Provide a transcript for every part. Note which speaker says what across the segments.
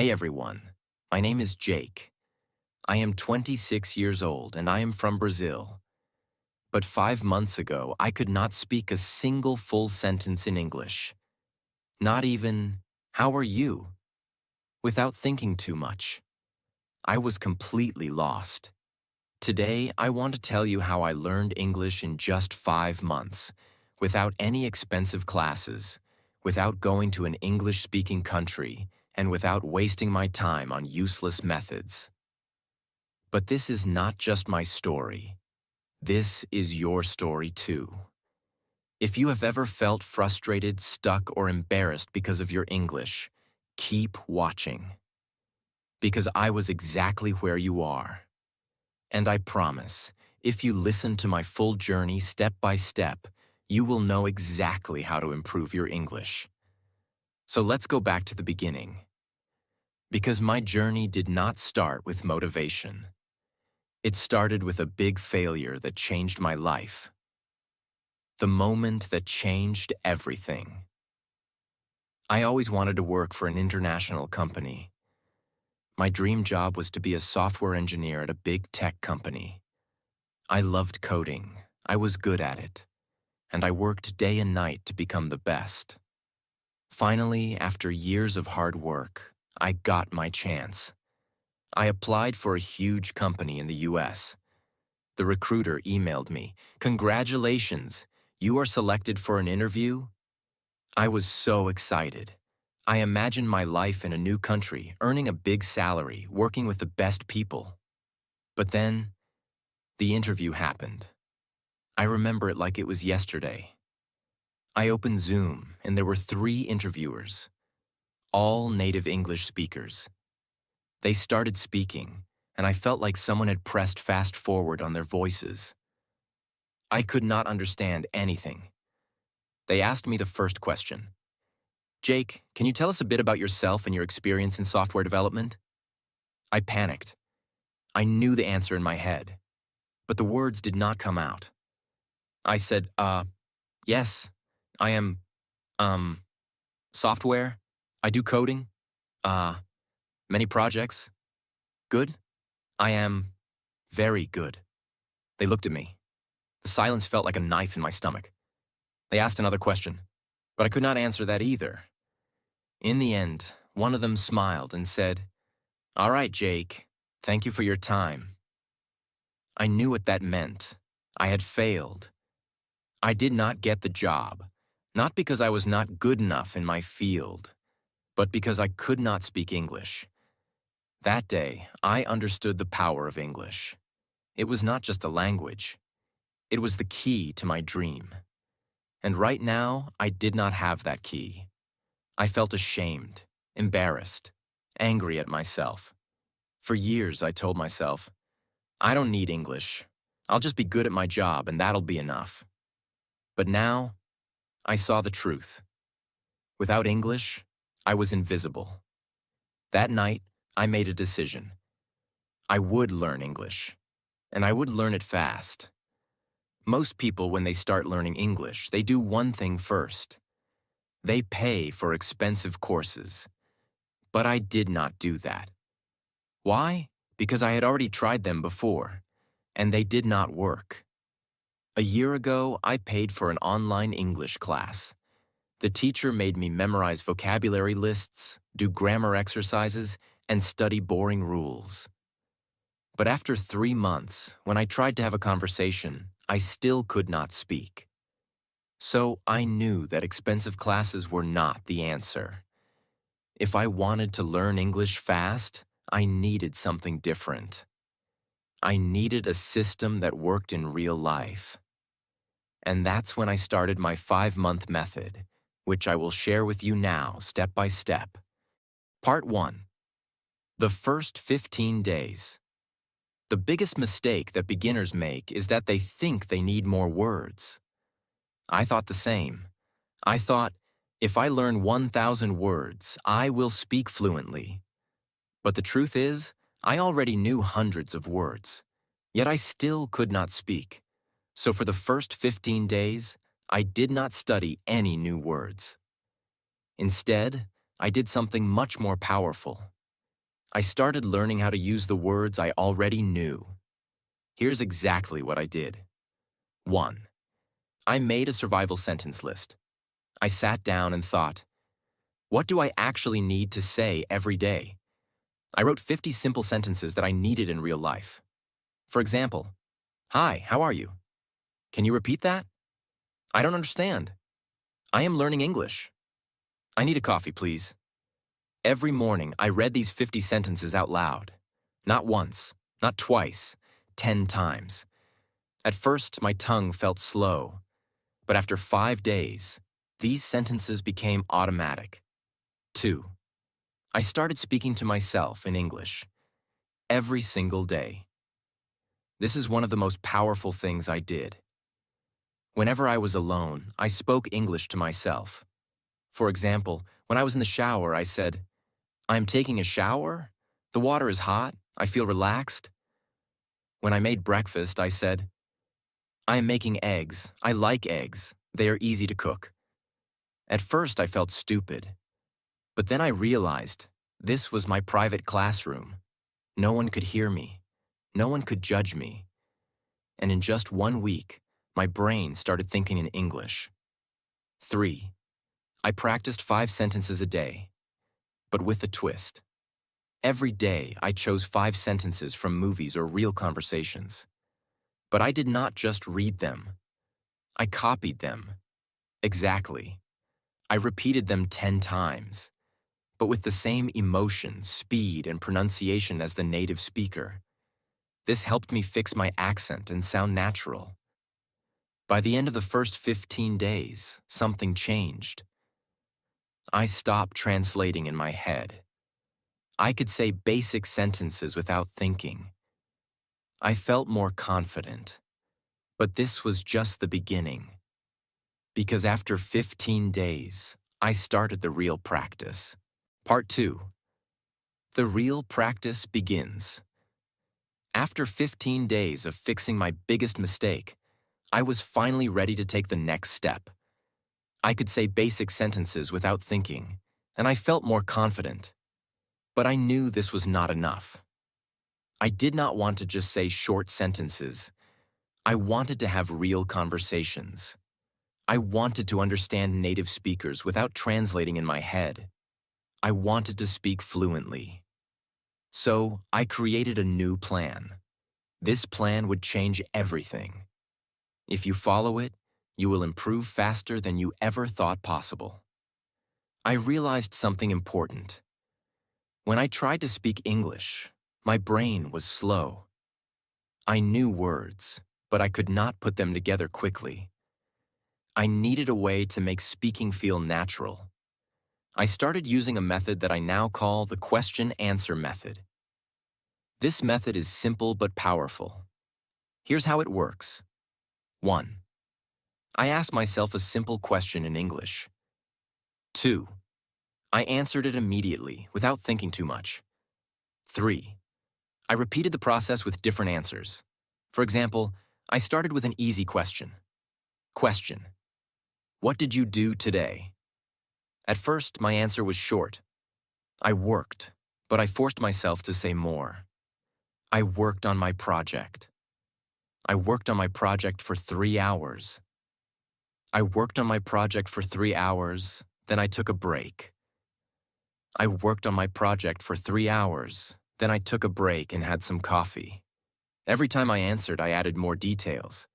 Speaker 1: Hey everyone, my name is Jake. I am 26 years old and I am from Brazil. But 5 months ago, I could not speak a single full sentence in English. Not even, how are you? Without thinking too much. I was completely lost. Today, I want to tell you how I learned English in just 5 months, without any expensive classes, without going to an English-speaking country, and without wasting my time on useless methods. But this is not just my story. This is your story too. If you have ever felt frustrated, stuck, or embarrassed because of your English, keep watching. Because I was exactly where you are. And I promise, if you listen to my full journey step by step, you will know exactly how to improve your English. So let's go back to the beginning. Because my journey did not start with motivation. It started with a big failure that changed my life. The moment that changed everything. I always wanted to work for an international company. My dream job was to be a software engineer at a big tech company. I loved coding, I was good at it, and I worked day and night to become the best. Finally, after years of hard work, I got my chance. I applied for a huge company in the US. The recruiter emailed me, "Congratulations, you are selected for an interview?" I was so excited. I imagined my life in a new country, earning a big salary, working with the best people. But then, the interview happened. I remember it like it was yesterday. I opened Zoom, and there were 3 interviewers, all native English speakers. They started speaking, and I felt like someone had pressed fast forward on their voices. I could not understand anything. They asked me the first question. "Jake, can you tell us a bit about yourself and your experience in software development?" I panicked. I knew the answer in my head, but the words did not come out. I said, yes, I am, um, software. I do coding. Uh, Many projects. Good. I am very good." They looked at me. The silence felt like a knife in my stomach. They asked another question, but I could not answer that either. In the end, one of them smiled and said, "All right, Jake, thank you for your time." I knew what that meant. I had failed. I did not get the job, not because I was not good enough in my field, but because I could not speak English. That day, I understood the power of English. It was not just a language. It was the key to my dream. And right now, I did not have that key. I felt ashamed, embarrassed, angry at myself. For years, I told myself, I don't need English. I'll just be good at my job and that'll be enough. But now, I saw the truth. Without English, I was invisible. That night, I made a decision. I would learn English, and I would learn it fast. Most people, when they start learning English, they do one thing first. They pay for expensive courses. But I did not do that. Why? Because I had already tried them before, and they did not work. A year ago, I paid for an online English class. The teacher made me memorize vocabulary lists, do grammar exercises, and study boring rules. But after 3 months, when I tried to have a conversation, I still could not speak. So I knew that expensive classes were not the answer. If I wanted to learn English fast, I needed something different. I needed a system that worked in real life. And that's when I started my 5-month method, which I will share with you now, step by step. Part 1. The first 15 days. The biggest mistake that beginners make is that they think they need more words. I thought the same. I thought, if I learn 1,000 words, I will speak fluently. But the truth is, I already knew hundreds of words, yet I still could not speak. So for the first 15 days, I did not study any new words. Instead, I did something much more powerful. I started learning how to use the words I already knew. Here's exactly what I did. 1. I made a survival sentence list. I sat down and thought, what do I actually need to say every day? I wrote 50 simple sentences that I needed in real life. For example, hi, how are you? Can you repeat that? I don't understand. I am learning English. I need a coffee, please. Every morning, I read these 50 sentences out loud. Not once, not twice, 10 times. At first, my tongue felt slow, but after 5 days, these sentences became automatic. 2. I started speaking to myself in English every single day. This is one of the most powerful things I did. Whenever I was alone, I spoke English to myself. For example, when I was in the shower, I said, I'm taking a shower. The water is hot. I feel relaxed. When I made breakfast, I said, I am making eggs. I like eggs. They are easy to cook. At first, I felt stupid. But then I realized this was my private classroom. No one could hear me. No one could judge me. And in just 1 week, my brain started thinking in English. 3. I practiced 5 sentences a day, but with a twist. Every day, I chose 5 sentences from movies or real conversations. But I did not just read them. I copied them. Exactly. I repeated them 10 times, but with the same emotion, speed, and pronunciation as the native speaker. This helped me fix my accent and sound natural. By the end of the first 15 days, something changed. I stopped translating in my head. I could say basic sentences without thinking. I felt more confident. But this was just the beginning. Because after 15 days, I started the real practice. Part 2. The real practice begins. After 15 days of fixing my biggest mistake, I was finally ready to take the next step. I could say basic sentences without thinking, and I felt more confident. But I knew this was not enough. I did not want to just say short sentences. I wanted to have real conversations. I wanted to understand native speakers without translating in my head. I wanted to speak fluently. So I created a new plan. This plan would change everything. If you follow it, you will improve faster than you ever thought possible. I realized something important. When I tried to speak English, my brain was slow. I knew words, but I could not put them together quickly. I needed a way to make speaking feel natural. I started using a method that I now call the question-answer method. This method is simple but powerful. Here's how it works. 1. I asked myself a simple question in English. 2. I answered it immediately, without thinking too much. 3. I repeated the process with different answers. For example, I started with an easy question. Question. What did you do today? At first, my answer was short. I worked, but I forced myself to say more. I worked on my project. I worked on my project for 3 hours. I worked on my project for 3 hours, then I took a break. I worked on my project for 3 hours, then I took a break and had some coffee. Every time I answered, I added more details.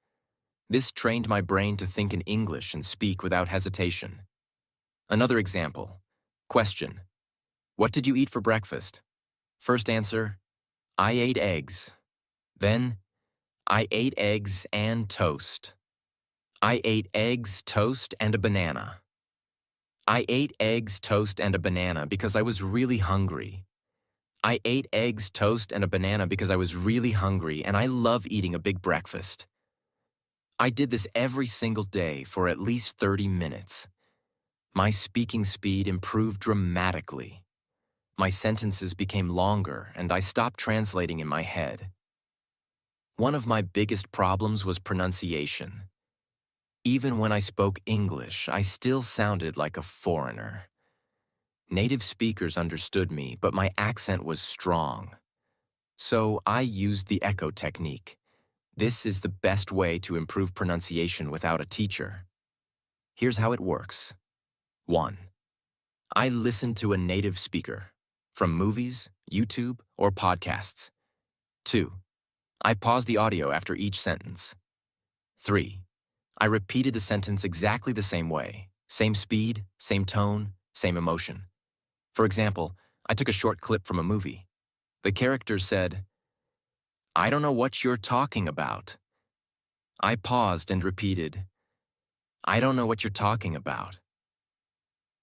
Speaker 1: This trained my brain to think in English and speak without hesitation. Another example. Question. What did you eat for breakfast? First answer, I ate eggs. Then, I ate eggs and toast. I ate eggs, toast, and a banana. I ate eggs, toast, and a banana because I was really hungry. I ate eggs, toast, and a banana because I was really hungry and I love eating a big breakfast. I did this every single day for at least 30 minutes. My speaking speed improved dramatically. My sentences became longer and I stopped translating in my head. One of my biggest problems was pronunciation. Even when I spoke English, I still sounded like a foreigner. Native speakers understood me, but my accent was strong. So I used the echo technique. This is the best way to improve pronunciation without a teacher. Here's how it works. 1. I listen to a native speaker from movies, YouTube, or podcasts. 2. I pause the audio after each sentence. 3. I repeated the sentence exactly the same way, same speed, same tone, same emotion. For example, I took a short clip from a movie. The character said, "I don't know what you're talking about." I paused and repeated, "I don't know what you're talking about."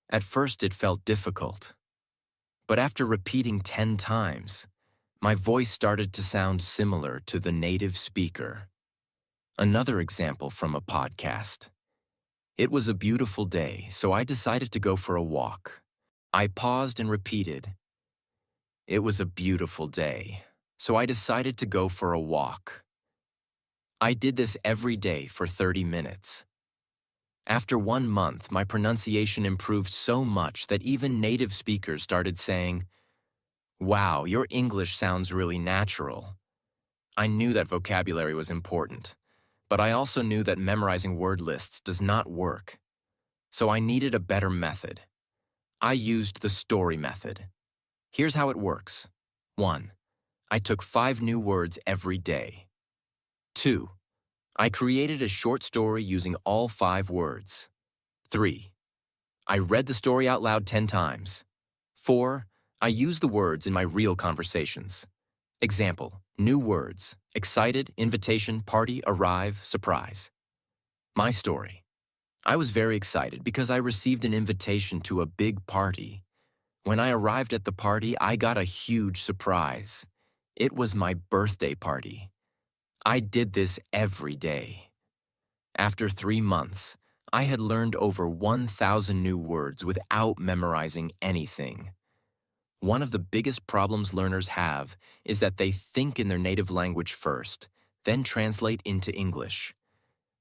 Speaker 1: At first it felt difficult, but after repeating 10 times, my voice started to sound similar to the native speaker. Another example from a podcast. It was a beautiful day, so I decided to go for a walk. I paused and repeated, "It was a beautiful day, so I decided to go for a walk." I did this every day for 30 minutes. After 1 month, my pronunciation improved so much that even native speakers started saying, "Wow, your English sounds really natural." I knew that vocabulary was important, but I also knew that memorizing word lists does not work. So I needed a better method. I used the story method. Here's how it works. 1. I took 5 new words every day. 2. I created a short story using all 5 words. 3. I read the story out loud 10 times. 4. I used the words in my real conversations. Example, new words: excited, invitation, party, arrive, surprise. My story. I was very excited because I received an invitation to a big party. When I arrived at the party, I got a huge surprise. It was my birthday party. I did this every day. After 3 months, I had learned over 1,000 new words without memorizing anything. One of the biggest problems learners have is that they think in their native language first, then translate into English.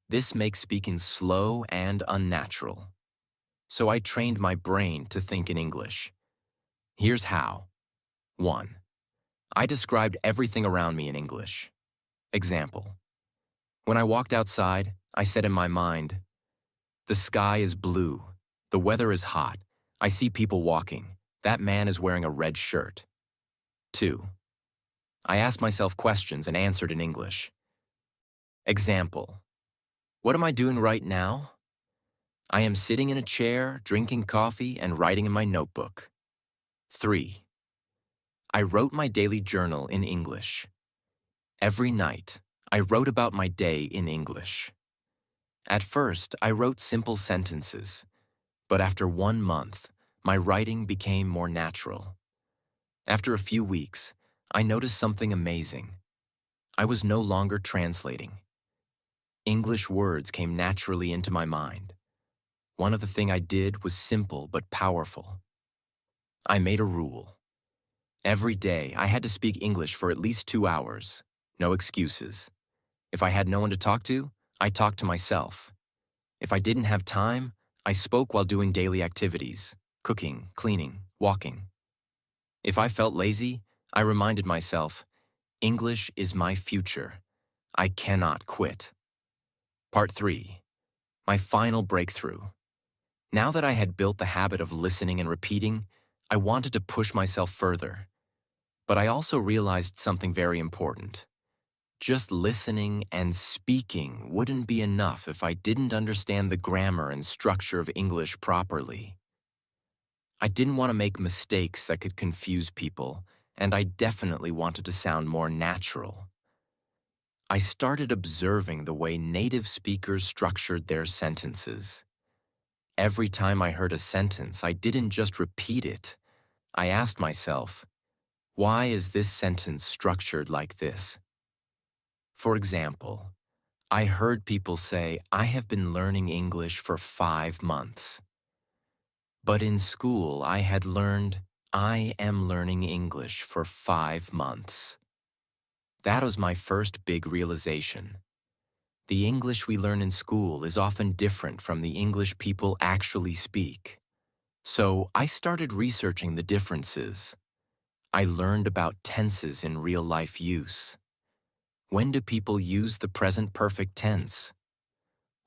Speaker 1: This makes speaking slow and unnatural. So I trained my brain to think in English. Here's how. 1. I described everything around me in English. Example. When I walked outside, I said in my mind, "The sky is blue. The weather is hot. I see people walking. That man is wearing a red shirt." 2. I asked myself questions and answered in English. Example. What am I doing right now? I am sitting in a chair, drinking coffee, and writing in my notebook. 3. I wrote my daily journal in English. Every night, I wrote about my day in English. At first, I wrote simple sentences, but after 1 month, my writing became more natural. After a few weeks, I noticed something amazing. I was no longer translating. English words came naturally into my mind. One of the things I did was simple but powerful. I made a rule. Every day, I had to speak English for at least 2 hours. No excuses. If I had no one to talk to, I talked to myself. If I didn't have time, I spoke while doing daily activities, cooking, cleaning, walking. If I felt lazy, I reminded myself, English is my future. I cannot quit. Part 3. My final breakthrough. Now that I had built the habit of listening and repeating, I wanted to push myself further. But I also realized something very important. Just listening and speaking wouldn't be enough if I didn't understand the grammar and structure of English properly. I didn't want to make mistakes that could confuse people, and I definitely wanted to sound more natural. I started observing the way native speakers structured their sentences. Every time I heard a sentence, I didn't just repeat it. I asked myself, why is this sentence structured like this? For example, I heard people say, I have been learning English for 5 months. But in school, I had learned, I am learning English for 5 months. That was my first big realization. The English we learn in school is often different from the English people actually speak. So I started researching the differences. I learned about tenses in real-life use. When do people use the present perfect tense?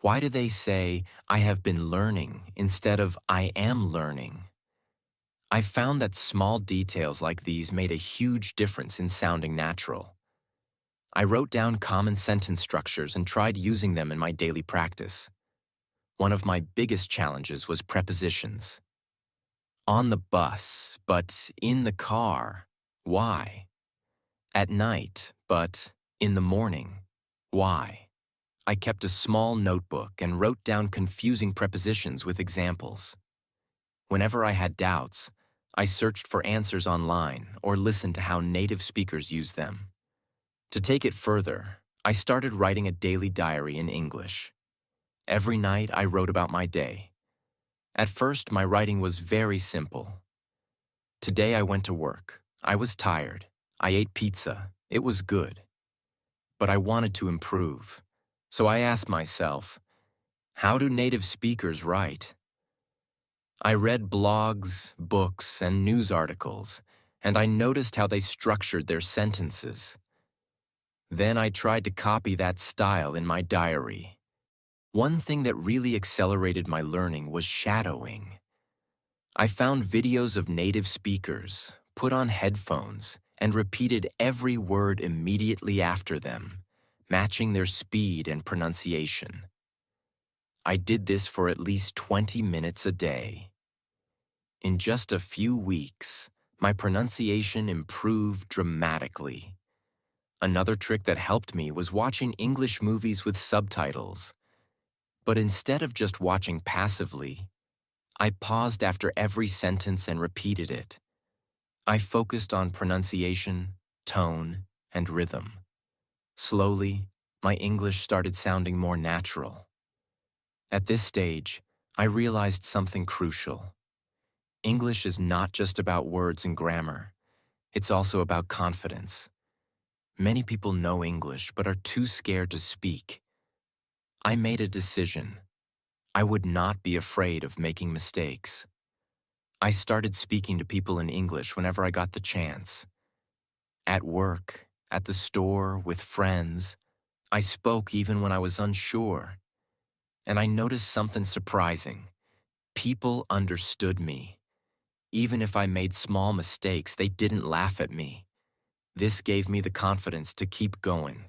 Speaker 1: Why do they say, I have been learning instead of I am learning? I found that small details like these made a huge difference in sounding natural. I wrote down common sentence structures and tried using them in my daily practice. One of my biggest challenges was prepositions. On the bus, but in the car. Why? At night, but in the morning. Why? I kept a small notebook and wrote down confusing prepositions with examples. Whenever I had doubts, I searched for answers online or listened to how native speakers use them. To take it further, I started writing a daily diary in English. Every night I wrote about my day. At first, my writing was very simple. Today I went to work. I was tired. I ate pizza. It was good. But I wanted to improve. So I asked myself, how do native speakers write? I read blogs, books, and news articles, and I noticed how they structured their sentences. Then I tried to copy that style in my diary. One thing that really accelerated my learning was shadowing. I found videos of native speakers, put on headphones, and repeated every word immediately after them, matching their speed and pronunciation. I did this for at least 20 minutes a day. In just a few weeks, my pronunciation improved dramatically. Another trick that helped me was watching English movies with subtitles. But instead of just watching passively, I paused after every sentence and repeated it. I focused on pronunciation, tone, and rhythm. Slowly, my English started sounding more natural. At this stage, I realized something crucial. English is not just about words and grammar. It's also about confidence. Many people know English but are too scared to speak. I made a decision. I would not be afraid of making mistakes. I started speaking to people in English whenever I got the chance. At work, at the store, with friends, I spoke even when I was unsure. And I noticed something surprising. People understood me. Even if I made small mistakes, they didn't laugh at me. This gave me the confidence to keep going.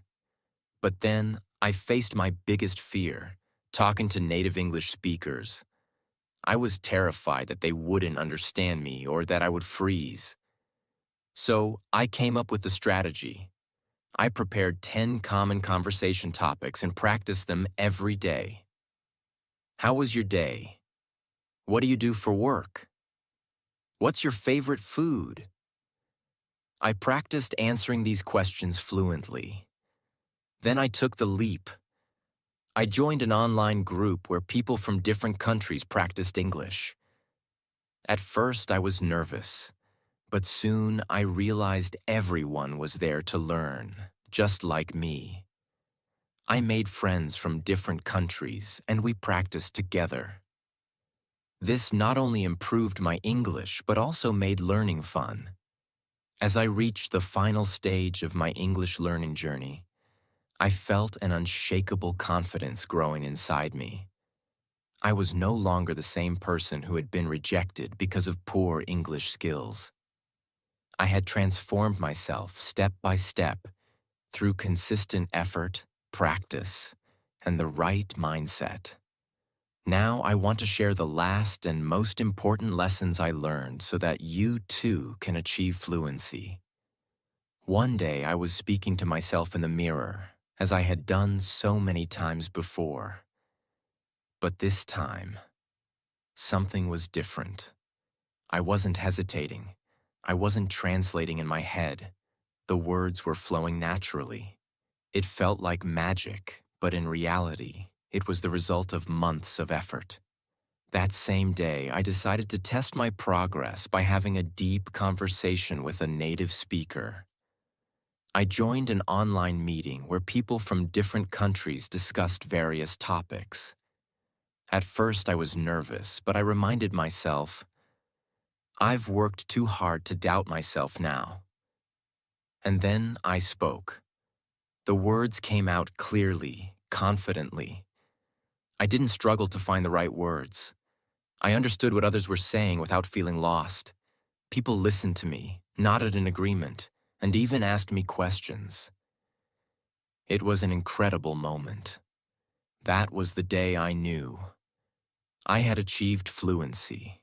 Speaker 1: But then, I faced my biggest fear, talking to native English speakers. I was terrified that they wouldn't understand me or that I would freeze. So, I came up with a strategy. I prepared 10 common conversation topics and practiced them every day. How was your day? What do you do for work? What's your favorite food? I practiced answering these questions fluently. Then I took the leap. I joined an online group where people from different countries practiced English. At first, I was nervous, but soon I realized everyone was there to learn, just like me. I made friends from different countries, and we practiced together. This not only improved my English, but also made learning fun. As I reached the final stage of my English learning journey, I felt an unshakable confidence growing inside me. I was no longer the same person who had been rejected because of poor English skills. I had transformed myself step by step through consistent effort, practice, and the right mindset. Now I want to share the last and most important lessons I learned so that you too can achieve fluency. One day I was speaking to myself in the mirror, as I had done so many times before. But this time, something was different. I wasn't hesitating. I wasn't translating in my head. The words were flowing naturally. It felt like magic, but in reality, it was the result of months of effort. That same day, I decided to test my progress by having a deep conversation with a native speaker. I joined an online meeting where people from different countries discussed various topics. At first, I was nervous, but I reminded myself, I've worked too hard to doubt myself now. And then I spoke. The words came out clearly, confidently. I didn't struggle to find the right words. I understood what others were saying without feeling lost. People listened to me, nodded in agreement, and even asked me questions. It was an incredible moment. That was the day I knew I had achieved fluency.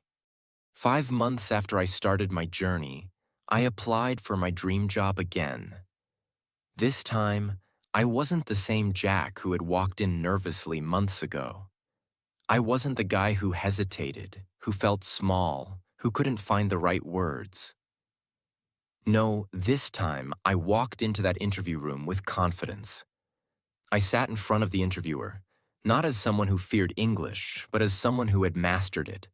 Speaker 1: 5 months after I started my journey, I applied for my dream job again. This time, I wasn't the same Jack who had walked in nervously months ago. I wasn't the guy who hesitated, who felt small, who couldn't find the right words. No, this time I walked into that interview room with confidence. I sat in front of the interviewer, not as someone who feared English, but as someone who had mastered it.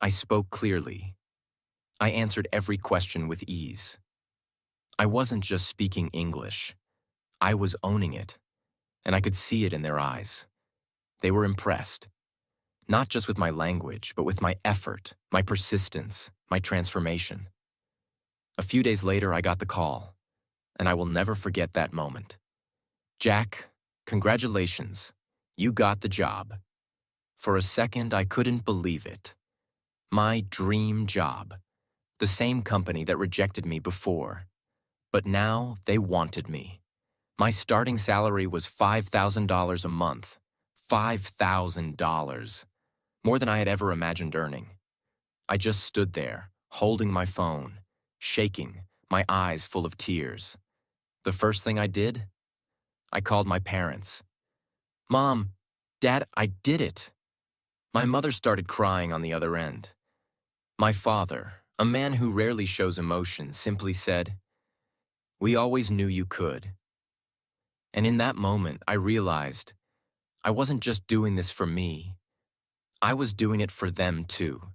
Speaker 1: I spoke clearly. I answered every question with ease. I wasn't just speaking English. I was owning it, and I could see it in their eyes. They were impressed, not just with my language, but with my effort, my persistence, my transformation. A few days later, I got the call, and I will never forget that moment. Jack, congratulations. You got the job. For a second, I couldn't believe it. My dream job. The same company that rejected me before. But now they wanted me. My starting salary was $5,000 a month. $5,000. More than I had ever imagined earning. I just stood there, holding my phone, shaking, my eyes full of tears. The first thing I did? I called my parents. Mom, Dad, I did it. My mother started crying on the other end. My father, a man who rarely shows emotion, simply said, "We always knew you could." And in that moment, I realized I wasn't just doing this for me. I was doing it for them too.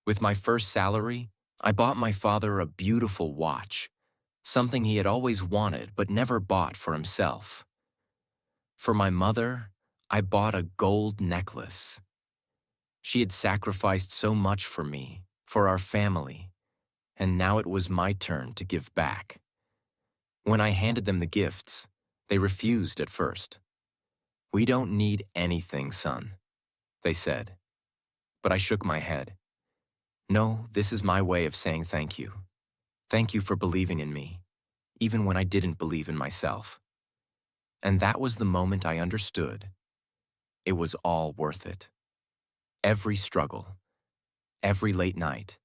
Speaker 1: With my first salary, I bought my father a beautiful watch, something he had always wanted but never bought for himself. For my mother, I bought a gold necklace. She had sacrificed so much for me, for our family, and now it was my turn to give back. When I handed them the gifts, they refused at first. "We don't need anything, son," they said. But I shook my head. "No, this is my way of saying thank you. Thank you for believing in me, even when I didn't believe in myself." And that was the moment I understood. It was all worth it. Every struggle, every late night,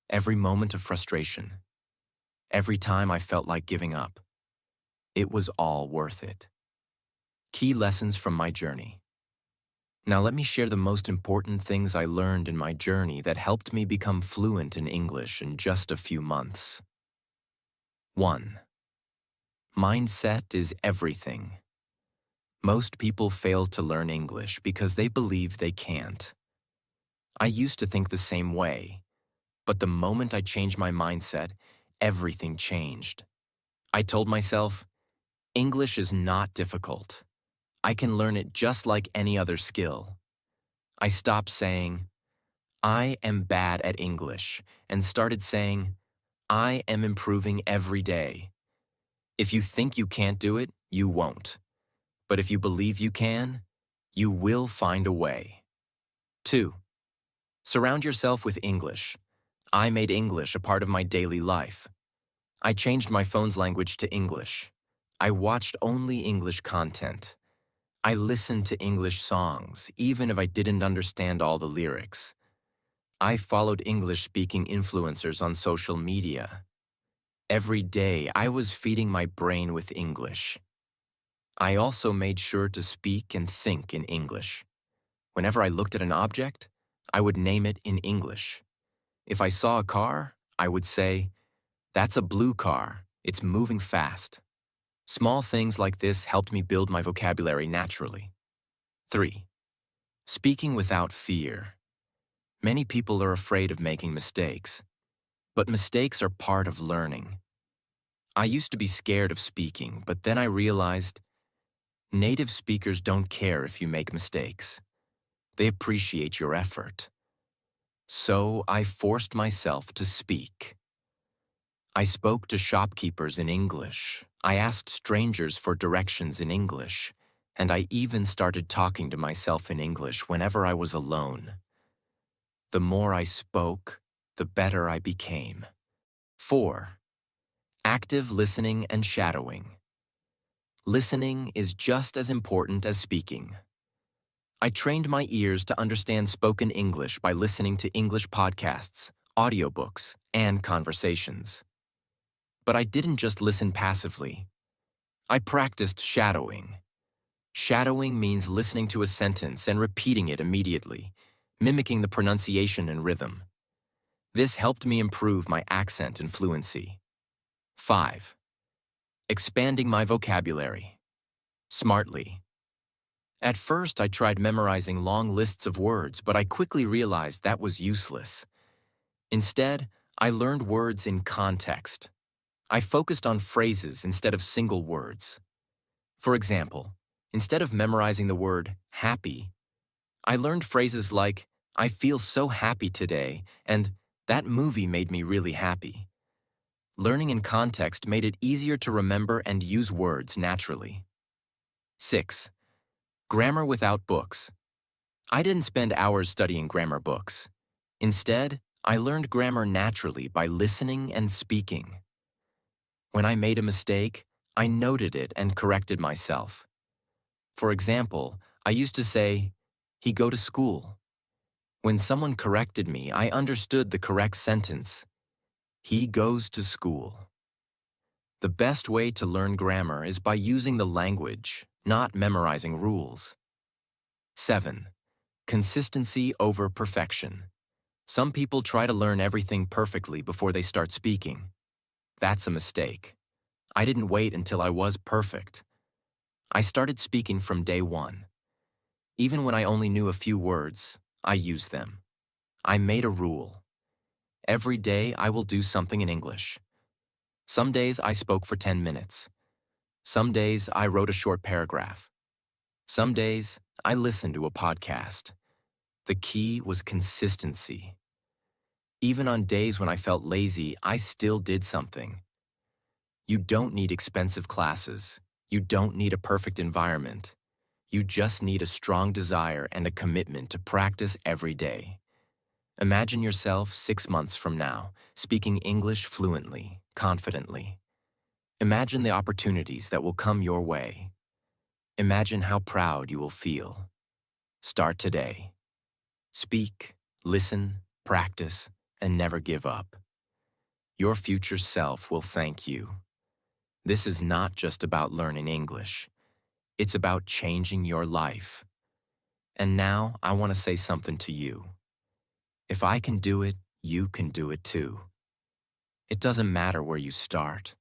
Speaker 1: every moment of frustration, every time I felt like giving up. It was all worth it. Key lessons from my journey. Now let me share the most important things I learned in my journey that helped me become fluent in English in just a few months. 1. Mindset is everything. Most people fail to learn English because they believe they can't. I used to think the same way, but the moment I changed my mindset, everything changed. I told myself, English is not difficult. I can learn it just like any other skill. I stopped saying, "I am bad at English," and started saying, "I am improving every day." If you think you can't do it, you won't. But if you believe you can, you will find a way. 2. Surround yourself with English. I made English a part of my daily life. I changed my phone's language to English. I watched only English content. I listened to English songs, even if I didn't understand all the lyrics. I followed English-speaking influencers on social media. Every day, I was feeding my brain with English. I also made sure to speak and think in English. Whenever I looked at an object, I would name it in English. If I saw a car, I would say, "That's a blue car. It's moving fast." Small things like this helped me build my vocabulary naturally. 3. Speaking without fear. Many people are afraid of making mistakes, but mistakes are part of learning. I used to be scared of speaking, but then I realized native speakers don't care if you make mistakes. They appreciate your effort. So I forced myself to speak. I spoke to shopkeepers in English. I asked strangers for directions in English. And I even started talking to myself in English whenever I was alone. The more I spoke, the better I became. 4. Active listening and shadowing. Listening is just as important as speaking. I trained my ears to understand spoken English by listening to English podcasts, audiobooks, and conversations. But I didn't just listen passively. I practiced shadowing. Shadowing means listening to a sentence and repeating it immediately, mimicking the pronunciation and rhythm. This helped me improve my accent and fluency. 5. Expanding my vocabulary. Smartly. At first, I tried memorizing long lists of words, but I quickly realized that was useless. Instead, I learned words in context. I focused on phrases instead of single words. For example, instead of memorizing the word happy, I learned phrases like, I feel so happy today, and that movie made me really happy. Learning in context made it easier to remember and use words naturally. 6. Grammar without books. I didn't spend hours studying grammar books. Instead, I learned grammar naturally by listening and speaking. When I made a mistake, I noted it and corrected myself. For example, I used to say, he go to school. When someone corrected me, I understood the correct sentence. He goes to school. The best way to learn grammar is by using the language, not memorizing rules. 7. Consistency over perfection. Some people try to learn everything perfectly before they start speaking. That's a mistake. I didn't wait until I was perfect. I started speaking from day one. Even when I only knew a few words, I used them. I made a rule. Every day I will do something in English. Some days I spoke for 10 minutes. Some days I wrote a short paragraph. Some days I listened to a podcast. The key was consistency. Even on days when I felt lazy, I still did something. You don't need expensive classes. You don't need a perfect environment. You just need a strong desire and a commitment to practice every day. Imagine yourself 6 months from now, speaking English fluently, confidently. Imagine the opportunities that will come your way. Imagine how proud you will feel. Start today. Speak, listen, practice, and never give up. Your future self will thank you. This is not just about learning English. It's about changing your life. And now I want to say something to you. If I can do it, you can do it too. It doesn't matter where you start.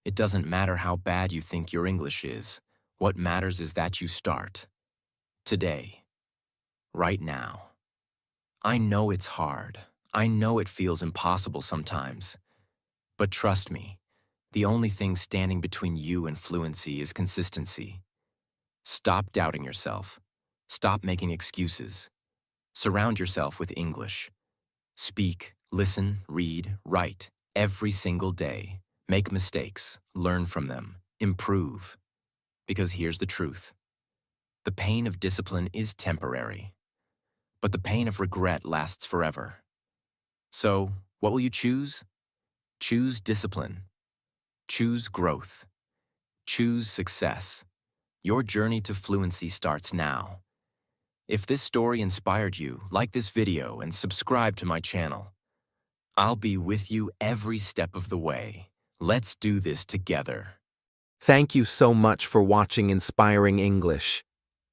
Speaker 1: It doesn't matter how bad you think your English is. What matters is that you start. Today. Right now. I know it's hard. I know it feels impossible sometimes. But trust me, the only thing standing between you and fluency is consistency. Stop doubting yourself. Stop making excuses. Surround yourself with English. Speak, listen, read, write, every single day. Make mistakes, learn from them, improve. Because here's the truth. The pain of discipline is temporary, but the pain of regret lasts forever. So, what will you choose? Choose discipline. Choose growth. Choose success. Your journey to fluency starts now. If this story inspired you, like this video and subscribe to my channel. I'll be with you every step of the way. Let's do this together.
Speaker 2: Thank you so much for watching Inspiring English.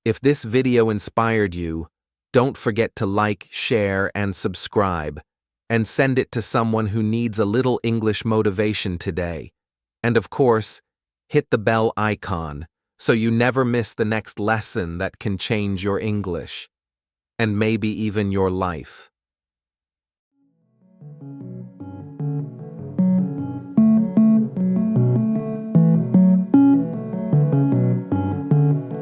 Speaker 2: If this video inspired you, don't forget to like, share, and subscribe, and send it to someone who needs a little English motivation today. And of course, hit the bell icon so you never miss the next lesson that can change your English, and maybe even your life.